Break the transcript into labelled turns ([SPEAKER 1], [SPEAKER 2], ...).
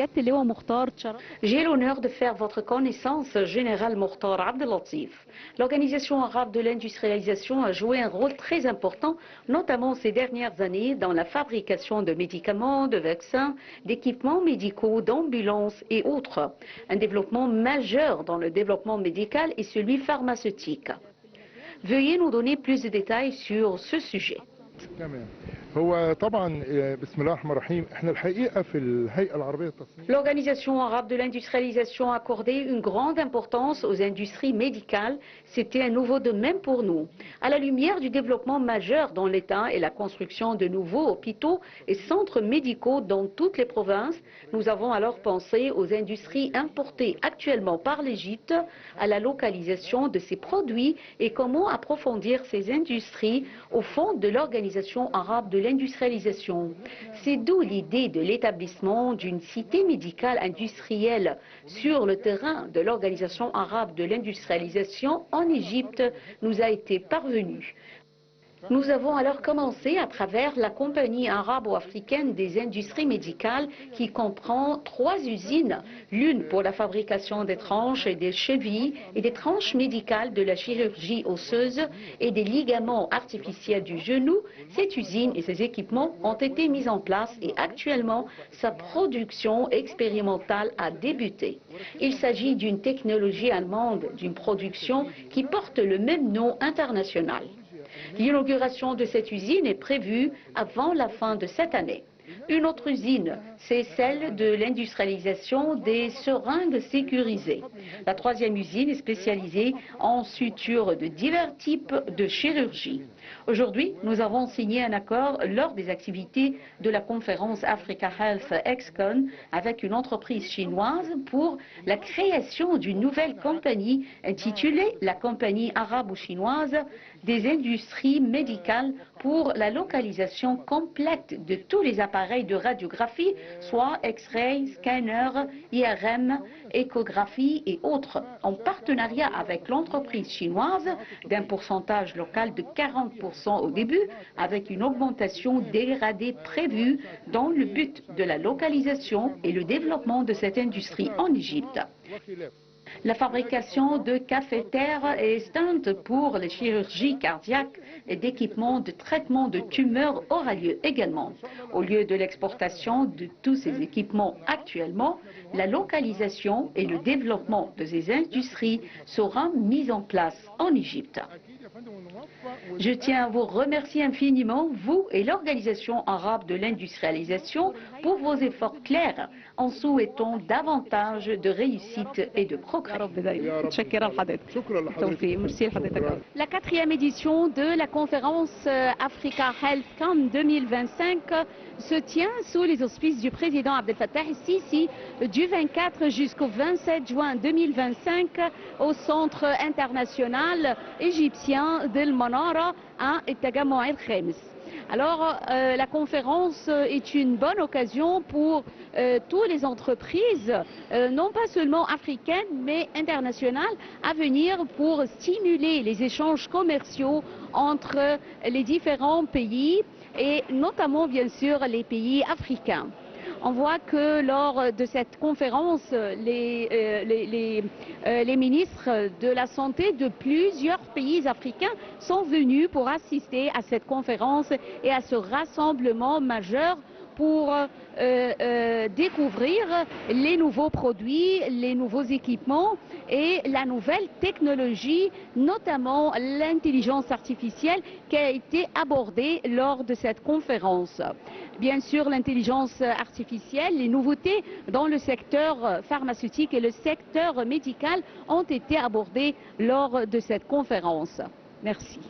[SPEAKER 1] سيادة اللواء مختار تشرف.
[SPEAKER 2] J'ai l'honneur de faire votre connaissance, Général Mokhtar Abdelatif. L'Organisation arabe de l'industrialisation a joué un rôle très important, notamment ces dernières années, dans la fabrication de médicaments, de vaccins, d'équipements médicaux, d'ambulances et autres. Un développement majeur dans le développement médical et celui pharmaceutique. Veuillez nous donner plus de détails sur ce sujet. L'Organisation arabe de l'industrialisation a accordé une grande importance aux industries médicales. C'était un nouveau domaine pour nous. À la lumière du développement majeur dans l'État et la construction de nouveaux hôpitaux et centres médicaux dans toutes les provinces, nous avons alors pensé aux industries importées actuellement par l'Égypte, à la localisation de ces produits et comment approfondir ces industries au fond de l'Organisation arabe de l'industrialisation. C'est d'où l'idée de l'établissement d'une cité médicale industrielle sur le terrain de l'Organisation arabe de l'industrialisation en Égypte nous a été parvenue. Nous avons alors commencé à travers la compagnie arabo-africaine des industries médicales qui comprend 3 usines, l'une pour la fabrication des tranches et des chevilles et des tranches médicales de la chirurgie osseuse et des ligaments artificiels du genou. Cette usine et ses équipements ont été mis en place et actuellement sa production expérimentale a débuté. Il s'agit d'une technologie allemande, d'une production qui porte le même nom international. L'inauguration de cette usine est prévue avant la fin de cette année. Une autre usine, c'est celle de l'industrialisation des seringues sécurisées. La 3e usine est spécialisée en sutures de divers types de chirurgie. Aujourd'hui, nous avons signé un accord lors des activités de la conférence Africa Health Excon avec une entreprise chinoise pour la création d'une nouvelle compagnie intitulée la Compagnie arabo-chinoise des industries médicales pour la localisation complète de tous les appareils de radiographie, soit X-ray, scanner, IRM, échographie et autres, en partenariat avec l'entreprise chinoise d'un pourcentage local de 40% au début, avec une augmentation dégradée prévue dans le but de la localisation et le développement de cette industrie en Égypte. La fabrication de cathéters et stents pour les chirurgies cardiaques et d'équipements de traitement de tumeurs aura lieu également. Au lieu de l'exportation de tous ces équipements actuellement, la localisation et le développement de ces industries sera mis en place en Égypte. Je tiens à vous remercier infiniment, vous et l'Organisation arabe de l'industrialisation, pour vos efforts clairs en souhaitant davantage de réussite et de progrès. La 4e édition de la conférence Africa HealthCon 2025 se tient sous les auspices du président Abdel Fattah el-Sisi du 24 jusqu'au 27 juin 2025 au centre international égyptien d'El Manara à Tagamoua el-Khemis. Alors, la conférence est une bonne occasion pour toutes les entreprises, non pas seulement africaines, mais internationales, à venir pour stimuler les échanges commerciaux entre les différents pays et notamment, bien sûr, les pays africains. On voit que lors de cette conférence, les ministres de la Santé de plusieurs pays africains sont venus pour assister à cette conférence et à ce rassemblement majeur pour découvrir les nouveaux produits, les nouveaux équipements et la nouvelle technologie, notamment l'intelligence artificielle qui a été abordée lors de cette conférence. Bien sûr, l'intelligence artificielle, les nouveautés dans le secteur pharmaceutique et le secteur médical ont été abordées lors de cette conférence. Merci.